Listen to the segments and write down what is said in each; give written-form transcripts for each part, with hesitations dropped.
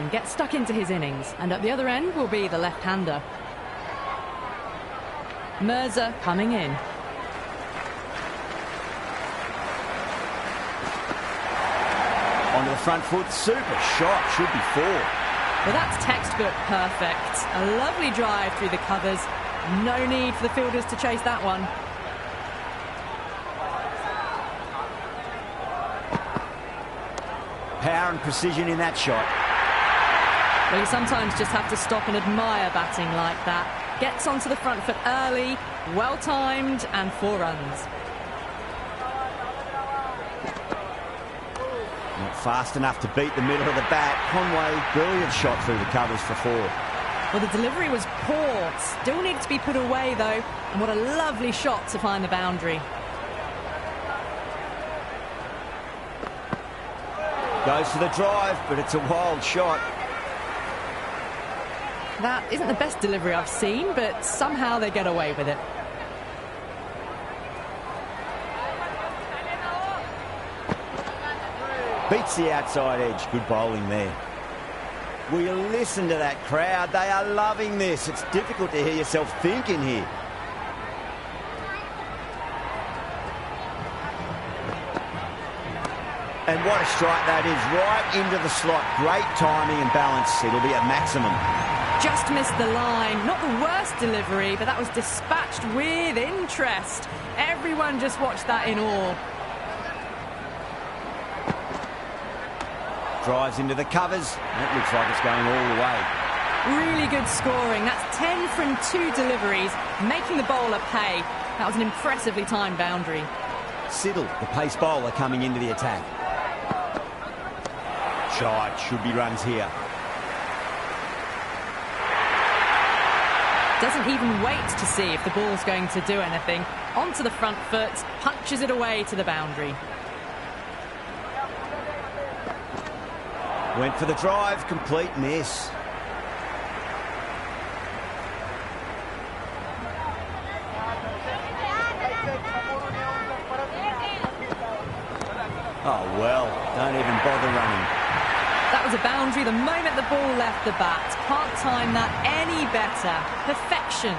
and get stuck into his innings. And at the other end will be the left-hander. Mirza coming in. Onto the front foot, super shot, should be 4. Well, that's textbook perfect. A lovely drive through the covers. No need for the fielders to chase that one. Power and precision in that shot. Well, you sometimes just have to stop and admire batting like that. Gets onto the front foot early, well-timed, and 4 runs. Not fast enough to beat the middle of the bat. Conway, brilliant shot through the covers for 4. Well, the delivery was poor. Still needed to be put away, though. And what a lovely shot to find the boundary. Goes for the drive, but it's a wild shot. That isn't the best delivery I've seen, but somehow they get away with it. Beats the outside edge. Good bowling there. Will you listen to that crowd? They are loving this. It's difficult to hear yourself thinking here. And what a strike that is. Right into the slot. Great timing and balance. It'll be at maximum. Just missed the line. Not the worst delivery, but that was dispatched with interest. Everyone just watched that in awe. Drives into the covers. That looks like it's going all the way. Really good scoring. That's 10 from 2 deliveries, making the bowler pay. That was an impressively timed boundary. Siddle, the pace bowler, coming into the attack. Shot, should be runs here. Doesn't even wait to see if the ball's going to do anything. Onto the front foot, punches it away to the boundary. Went for the drive, complete miss. Oh well, don't even bother running. That was a boundary the moment the ball left the bat. Can't time that any better. Perfection.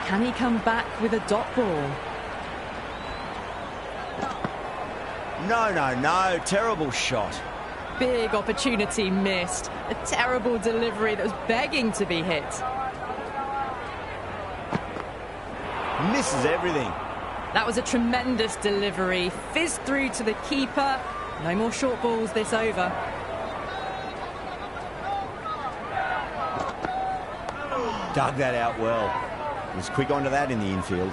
Can he come back with a dot ball? No. Terrible shot. Big opportunity missed. A terrible delivery that was begging to be hit. Misses everything. That was a tremendous delivery. Fizzed through to the keeper. No more short balls this over. Dug that out well. Was quick onto that in the infield.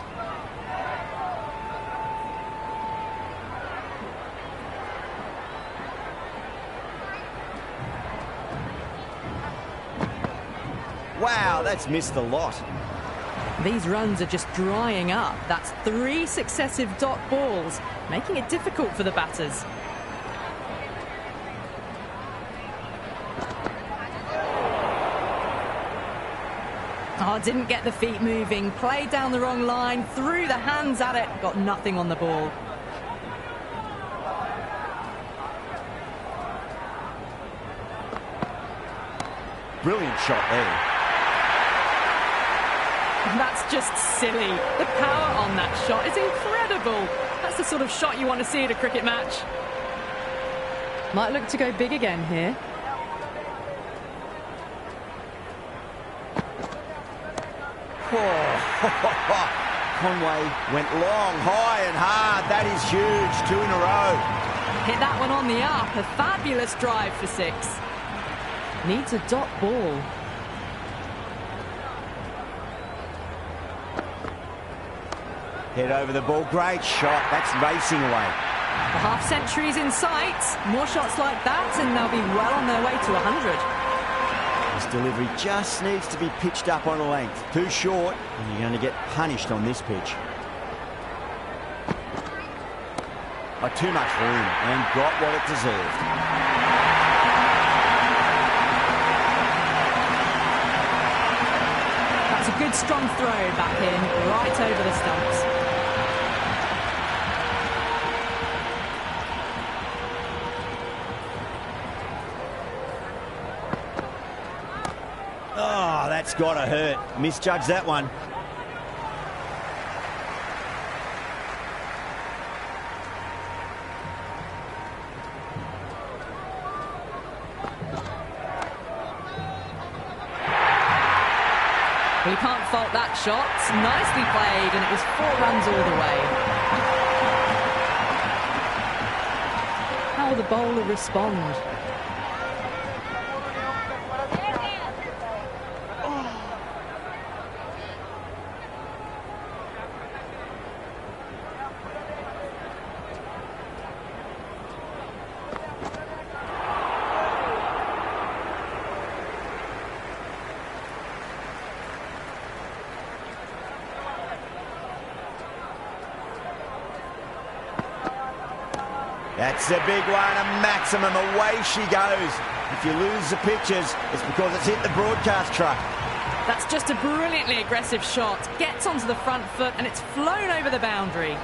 Wow, that's missed a lot. These runs are just drying up. That's 3 successive dot balls, making it difficult for the batters. Oh, didn't get the feet moving. Played down the wrong line, threw the hands at it, got nothing on the ball. Brilliant shot there. That's just silly. The power on that shot is incredible. That's the sort of shot you want to see at a cricket match. Might look to go big again here. Conway went long, high and hard. That is huge. 2 in a row. Hit that one on the up. A fabulous drive for 6. Needs a dot ball. Head over the ball. Great shot. That's racing away. The half-century's in sight. More shots like that and they'll be well on their way to 100. This delivery just needs to be pitched up on a length. Too short, and you're going to get punished on this pitch. Too much room, and got what it deserved. That's a good strong throw back in, right over the stumps. That's got to hurt. Misjudged that one. Well, you can't fault that shot. Nicely played, and it was 4 runs all the way. How will the bowler respond? That's a big one, a maximum. Away she goes. If you lose the pictures, it's because it's hit the broadcast truck. That's just a brilliantly aggressive shot. Gets onto the front foot and it's flown over the boundary.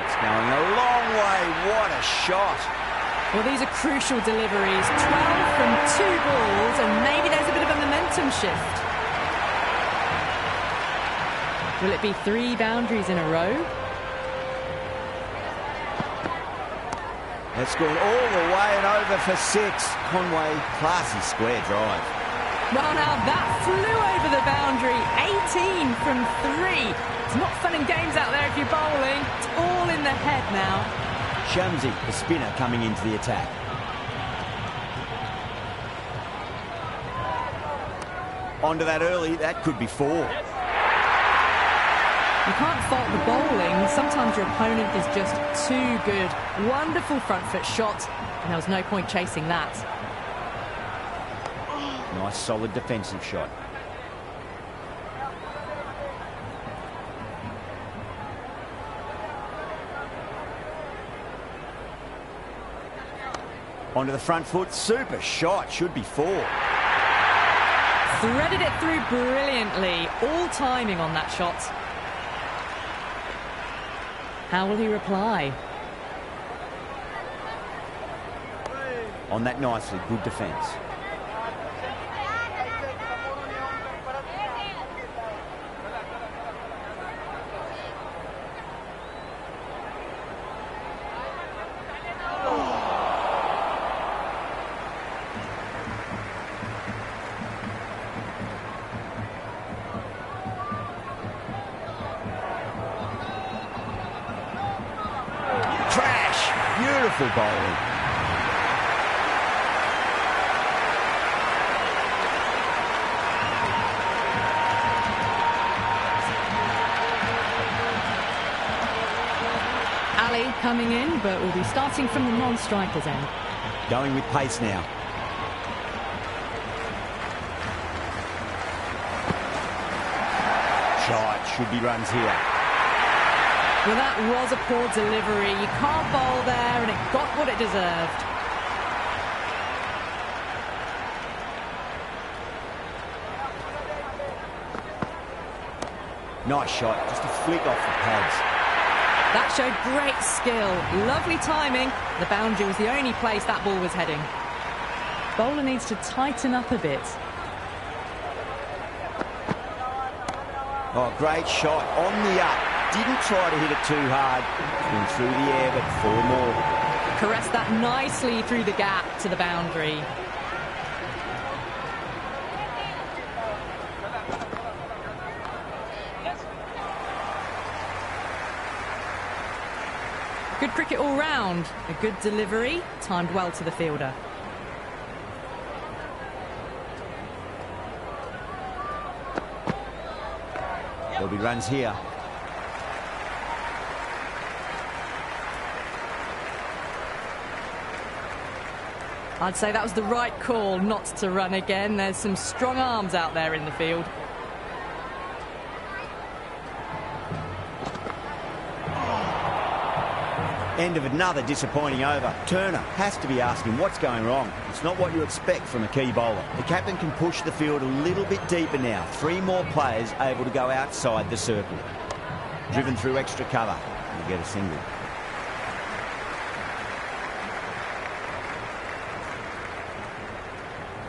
It's going a long way. What a shot. Well, these are crucial deliveries. 12 from 2 balls, and maybe there's a bit of a momentum shift. Will it be 3 boundaries in a row? It's gone all the way and over for 6. Conway, classy square drive. Well, now that flew over the boundary. 18 from 3. It's not fun and games out there if you're bowling. It's all in the head now. Shamsi, the spinner, coming into the attack. Onto that early, that could be 4. You can't fault the bowling. Sometimes your opponent is just too good. Wonderful front foot shot, and there was no point chasing that. Nice, solid defensive shot. Onto the front foot, super shot, should be 4. Threaded it through brilliantly. All timing on that shot. How will he reply? On that nicely, good defence. Beautiful bowling. Ali coming in, but will be starting from the non-striker's end. Going with pace now. Shot, should be runs here. Well, that was a poor delivery. You can't bowl there, and it got what it deserved. Nice shot, just a flick off the pads. That showed great skill. Lovely timing. The boundary was the only place that ball was heading. Bowler needs to tighten up a bit. Oh, great shot on the up. Didn't try to hit it too hard. Went through the air, but 4 more. Caressed that nicely through the gap to the boundary. Good cricket all round. A good delivery, timed well to the fielder. There'll be runs here. I'd say that was the right call not to run again. There's some strong arms out there in the field. End of another disappointing over. Turner has to be asking what's going wrong. It's not what you expect from a key bowler. The captain can push the field a little bit deeper now. 3 more players able to go outside the circle. Driven through extra cover. We'll get a single.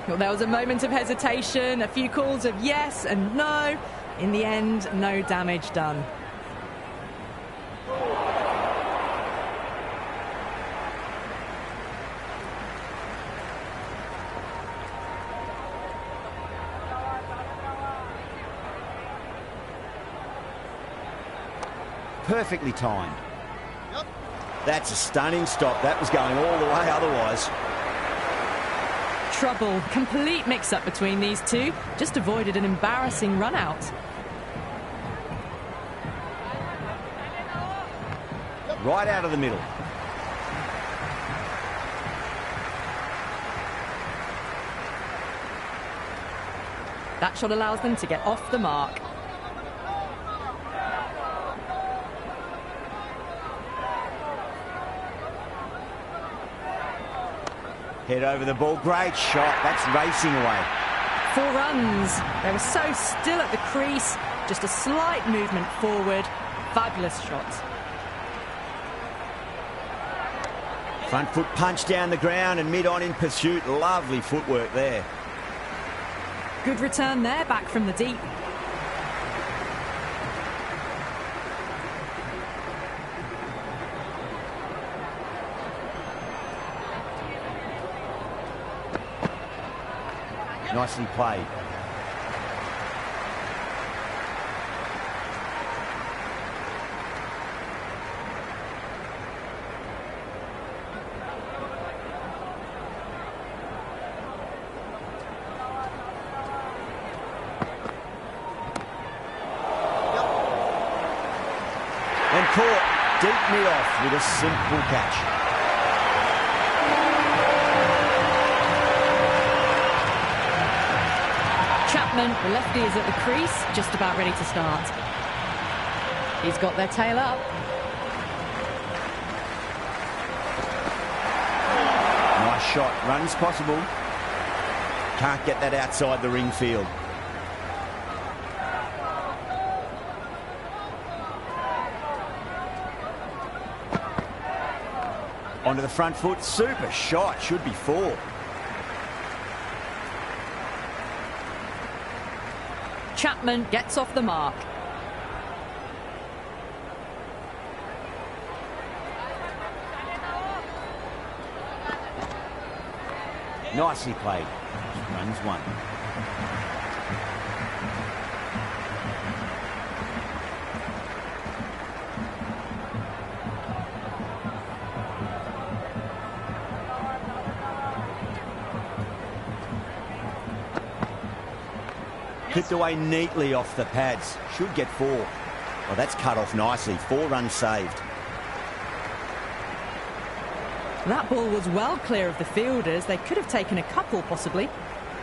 Well, there was a moment of hesitation, a few calls of yes and no. In the end, no damage done. Perfectly timed. Yep. That's a stunning stop. That was going all the way otherwise. Trouble. Complete mix-up between these two. Just avoided an embarrassing run-out. Right out of the middle. That shot allows them to get off the mark. Head over the ball. Great shot. That's racing away. 4 runs. They were so still at the crease. Just a slight movement forward. Fabulous shot. Front foot punch down the ground and mid-on in pursuit. Lovely footwork there. Good return there, back from the deep. Nicely played. And caught deep mid-off with a simple catch. Chapman, the lefty, is at the crease, just about ready to start. He's got their tail up. Nice shot. Runs possible. Can't get that outside the ring field. Onto the front foot. Super shot. Should be 4. Chapman gets off the mark. Nicely played. Runs 1. Clipped away neatly off the pads. Should get 4. Well, that's cut off nicely. 4 runs saved. That ball was well clear of the fielders. They could have taken a couple, possibly.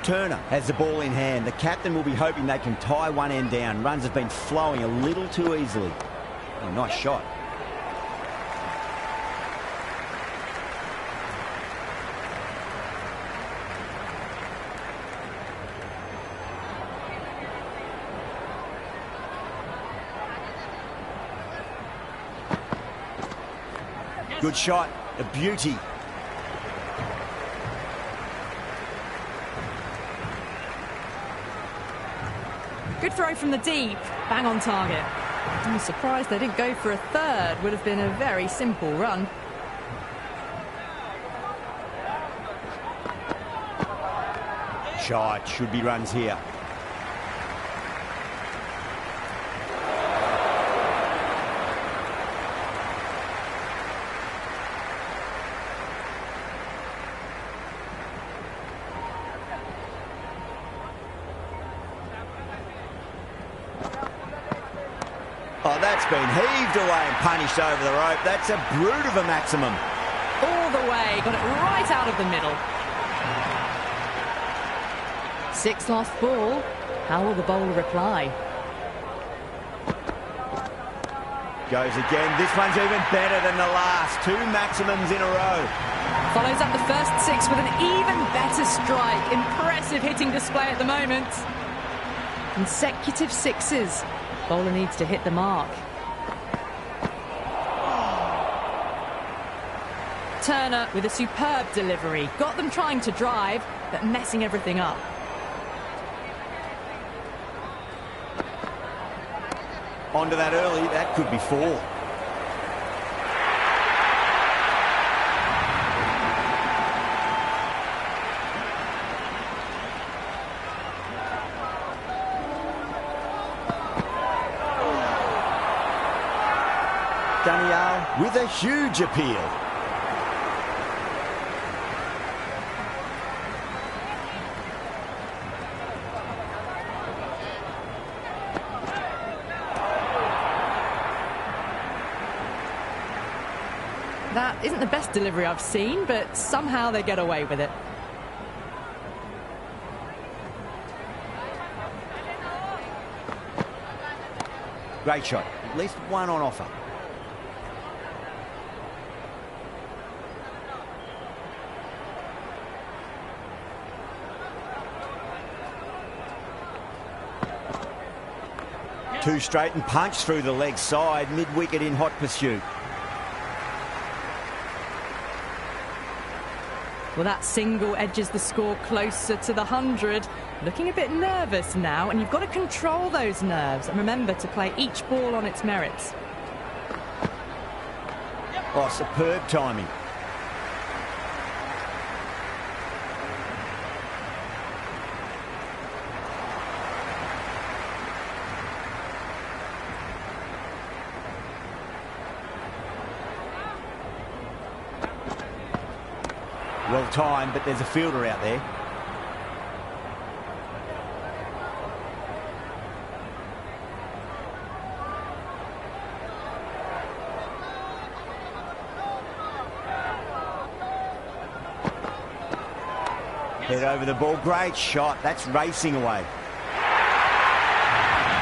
Turner has the ball in hand. The captain will be hoping they can tie one end down. Runs have been flowing a little too easily. Oh, nice shot. Good shot, a beauty. Good throw from the deep, bang on target. I'm surprised they didn't go for a third. Would have been a very simple run. Shot, should be runs here. Oh, that's been heaved away and punished over the rope. That's a brute of a maximum. All the way, got it right out of the middle. 6 lost ball. How will the bowler reply? Goes again. This one's even better than the last. 2 maximums in a row. Follows up the first 6 with an even better strike. Impressive hitting display at the moment. Consecutive 6s. Bowler needs to hit the mark. Turner with a superb delivery. Got them trying to drive, but messing everything up. Onto that early, that could be 4. Daniel with a huge appeal. That isn't the best delivery I've seen, but somehow they get away with it. Great shot. At least one on offer. Two straight and punch through the leg side, mid-wicket in hot pursuit. Well, that single edges the score closer to the 100. Looking a bit nervous now, and you've got to control those nerves and remember to play each ball on its merits. Oh, superb timing. Well timed, but there's a fielder out there. Head over the ball. Great shot. That's racing away.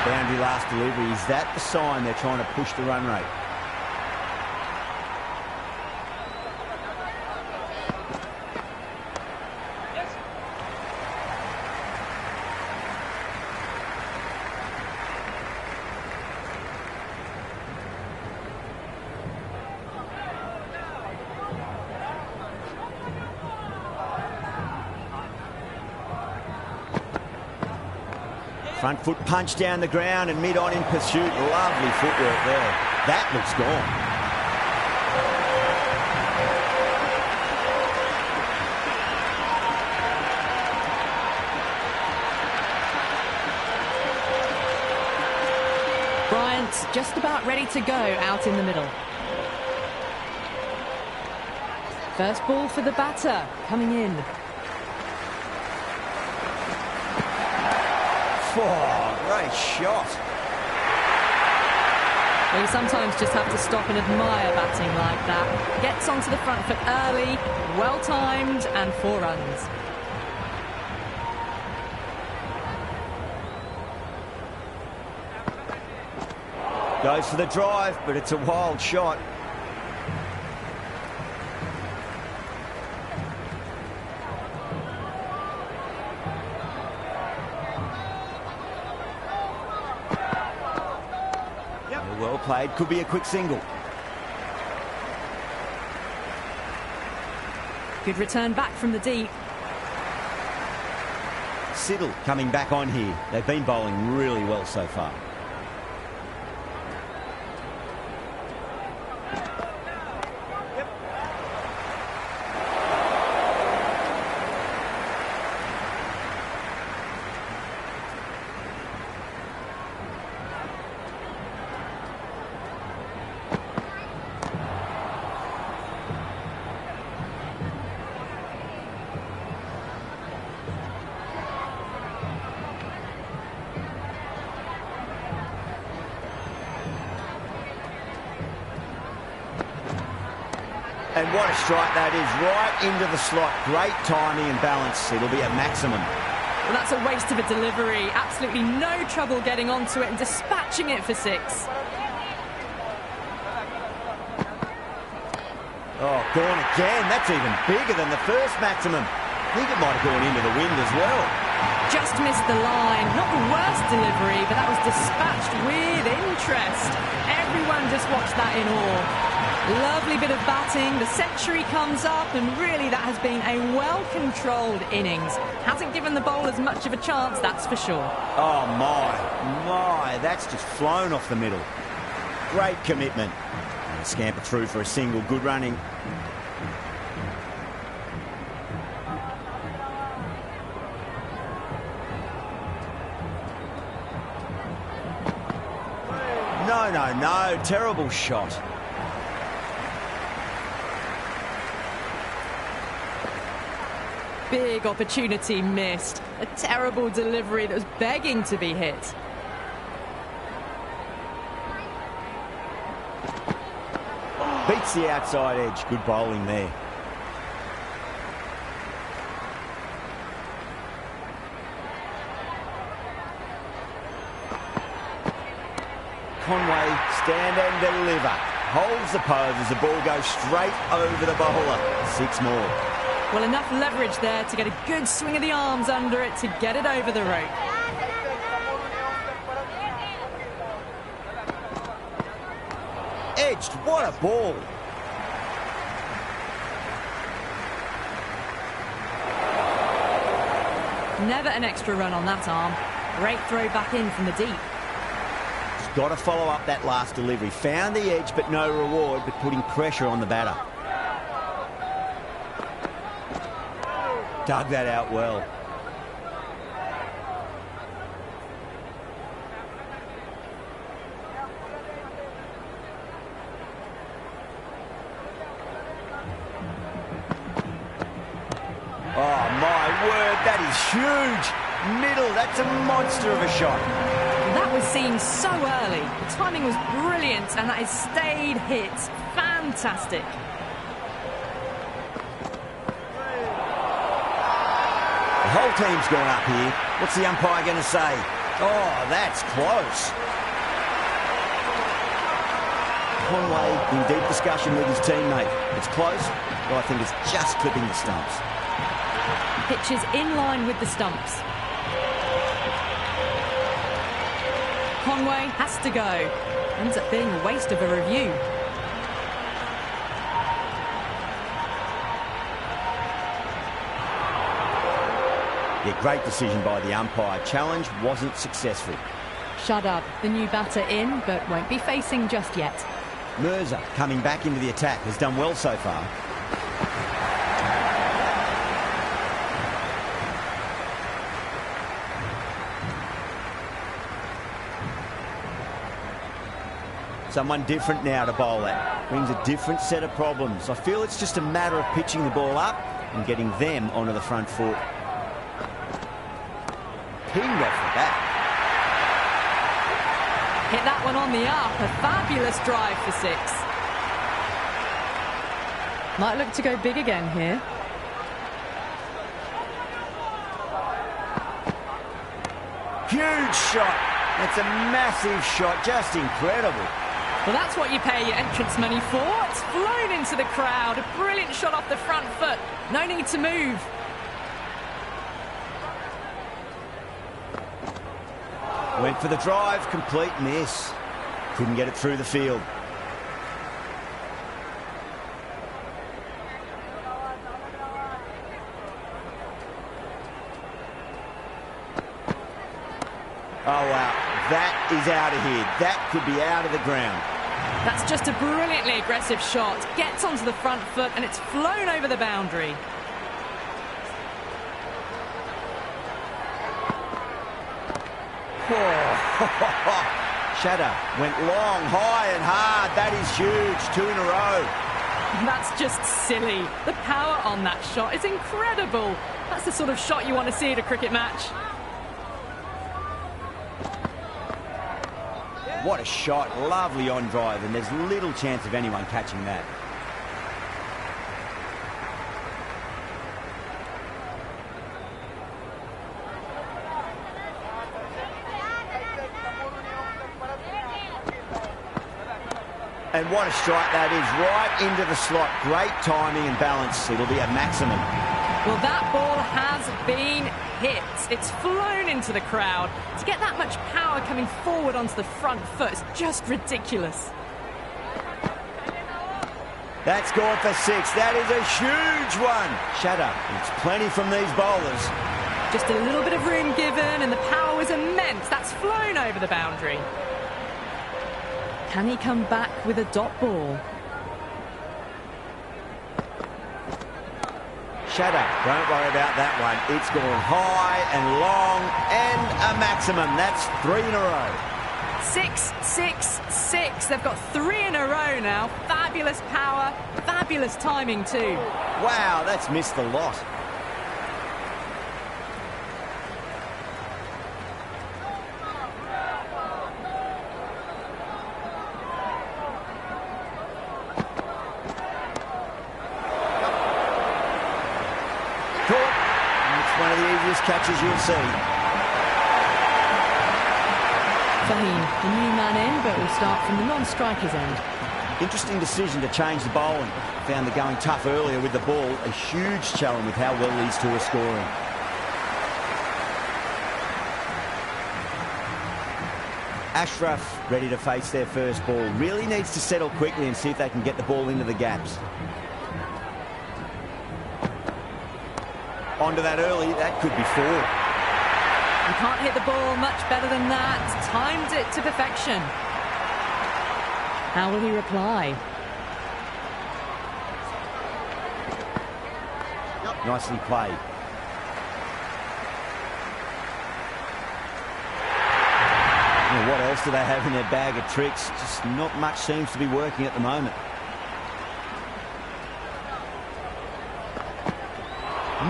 Boundary last delivery. Is that the sign they're trying to push the run rate? Front foot punch down the ground and mid-on in pursuit. Lovely footwork there. That looks gone. Bryant's just about ready to go out in the middle. First ball for the batter, coming in. Oh, great shot. Well, you sometimes just have to stop and admire batting like that. Gets onto the front foot early, well-timed, and 4 runs. Goes for the drive, but it's a wild shot. Well played, could be a quick single. Good return back from the deep. Siddle coming back on here. They've been bowling really well so far. And what a strike that is, right into the slot. Great timing and balance. It'll be at maximum. Well, that's a waste of a delivery. Absolutely no trouble getting onto it and dispatching it for 6. Oh, gone again. That's even bigger than the first maximum. I think it might have gone into the wind as well. Just missed the line. Not the worst delivery, but that was dispatched with interest. Everyone just watched that in awe. Lovely bit of batting, the century comes up, and really that has been a well-controlled innings. Hasn't given the bowlers much of a chance, that's for sure. Oh my, that's just flown off the middle. Great commitment. And a scamper through for a single, good running. No, terrible shot. Big opportunity missed. A terrible delivery that was begging to be hit. Beats the outside edge. Good bowling there. Conway, stand and deliver. Holds the pose as the ball goes straight over the bowler. 6 more. Well, enough leverage there to get a good swing of the arms under it to get it over the rope. Edged, what a ball. Never an extra run on that arm. Great throw back in from the deep. Got to follow up that last delivery. Found the edge, but no reward, but putting pressure on the batter. Dug that out well. Oh, my word, that is huge. Middle, that's a monster of a shot. That was seen so early. The timing was brilliant, and that has stayed hit. Fantastic. The whole team's gone up here. What's the umpire going to say? Oh, that's close. Conway in deep discussion with his teammate. It's close, but I think it's just clipping the stumps. Pitch is in line with the stumps. Conway has to go. Ends up being a waste of a review. Yeah, great decision by the umpire. Challenge wasn't successful. Shadab, the new batter in, but won't be facing just yet. Mirza, coming back into the attack, has done well so far. Someone different now to bowl at. Brings a different set of problems. I feel it's just a matter of pitching the ball up and getting them onto the front foot. Pinged off the bat. Hit that one on the up. A fabulous drive for 6. Might look to go big again here. Huge shot. That's a massive shot. Just incredible. Well, that's what you pay your entrance money for. It's flown into the crowd. A brilliant shot off the front foot. No need to move. Went for the drive. Complete miss. Couldn't get it through the field. Oh, wow. That is out of here. That could be out of the ground. That's just a brilliantly aggressive shot. Gets onto the front foot and it's flown over the boundary. Shadow went long, high and hard. That is huge. 2 in a row. That's just silly. The power on that shot is incredible. That's the sort of shot you want to see at a cricket match. What a shot. Lovely on drive, and there's little chance of anyone catching that. And what a strike that is, right into the slot. Great timing and balance. It'll be a maximum. Well, that ball has been hit. It's flown into the crowd. To get that much power coming forward onto the front foot is just ridiculous. That's gone for 6. That is a huge one. Shatter. It's plenty from these bowlers. Just a little bit of room given, and the power was immense. That's flown over the boundary. Can he come back with a dot ball? Shatter, don't worry about that one. It's gone high and long and a maximum. That's 3 in a row. 6, 6, 6. They've got 3 in a row now. Fabulous power, fabulous timing too. Wow, that's missed the lot. One of the easiest catches you'll see. Fahim, the new man in, but will start from the non-striker's end. Interesting decision to change the bowling. Found the going tough earlier with the ball. A huge challenge with how well these two are scoring. Ashraf ready to face their first ball. Really needs to settle quickly and see if they can get the ball into the gaps. Onto that early, that could be 4. You can't hit the ball much better than that. Timed it to perfection. How will he reply? Nicely played. Well, what else do they have in their bag of tricks? Just not much seems to be working at the moment.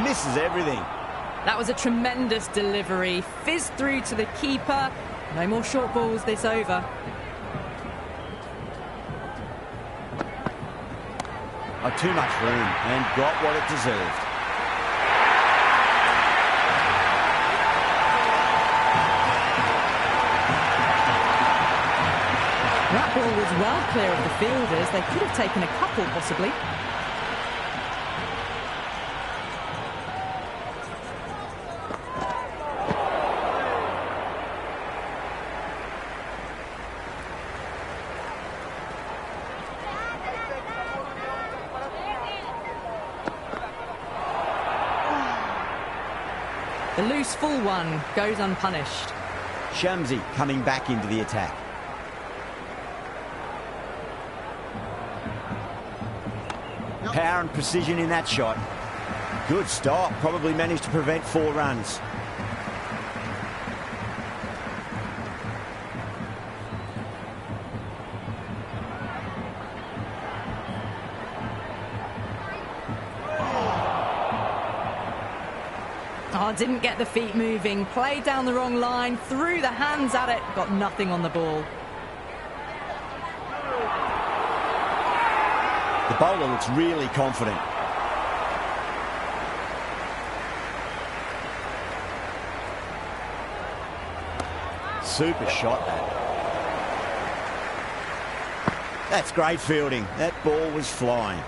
Misses everything. That was a tremendous delivery. Fizzed through to the keeper. No more short balls this over. Oh, too much room and got what it deserved. That ball was well clear of the fielders. They could have taken a couple, possibly. The loose full one goes unpunished. Shamsi coming back into the attack. Power and precision in that shot. Good stop. Probably managed to prevent 4 runs. Oh, didn't get the feet moving. Played down the wrong line. Threw the hands at it. Got nothing on the ball. The bowler looks really confident. Super shot, that. That's great fielding. That ball was flying.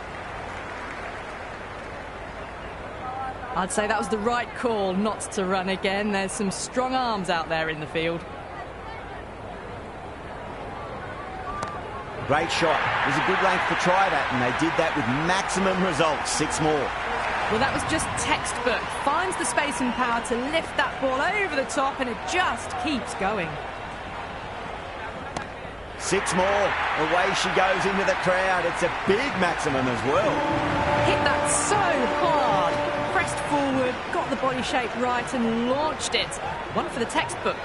I'd say that was the right call not to run again. There's some strong arms out there in the field. Great shot. It was a good length to try that, and they did that with maximum results. 6 more. Well, that was just textbook. Finds the space and power to lift that ball over the top, and it just keeps going. 6 more. Away she goes into the crowd. It's a big maximum as well. Hit that so hard. Pressed forward, got the body shape right and launched it. One for the textbook.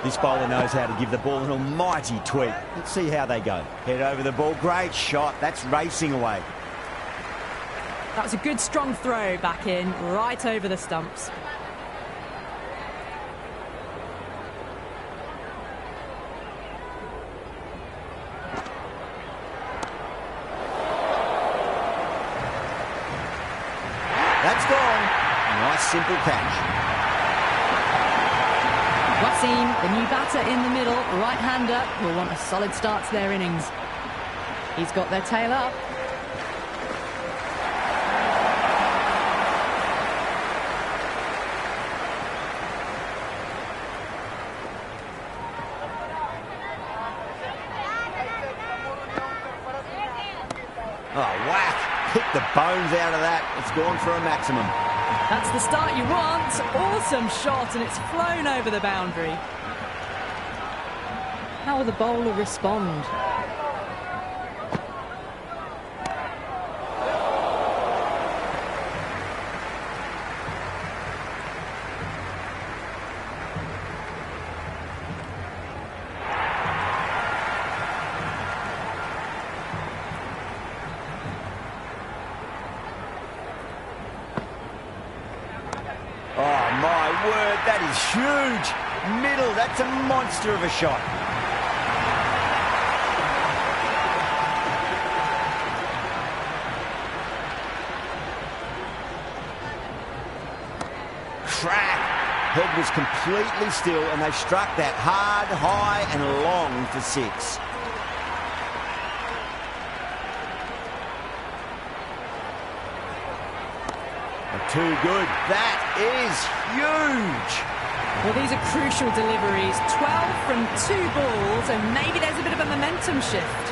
This bowler knows how to give the ball an almighty tweak. Let's see how they go. Head over the ball. Great shot. That's racing away. That was a good strong throw back in, right over the stumps. That's gone. Nice simple catch. Wasim, the new batter in the middle, right-hander, will want a solid start to their innings. He's got their tail up. Oh, wow. ripped the bones out of that. It's gone for a maximum. That's the start you want. Awesome shot, and it's flown over the boundary. How will the bowler respond? Oh, my word, that is huge. Middle, that's a monster of a shot. Crack. Head was completely still, and they struck that hard, high, and long for 6. Too good. That is huge. Well, these are crucial deliveries. 12 from 2 balls, and maybe there's a bit of a momentum shift.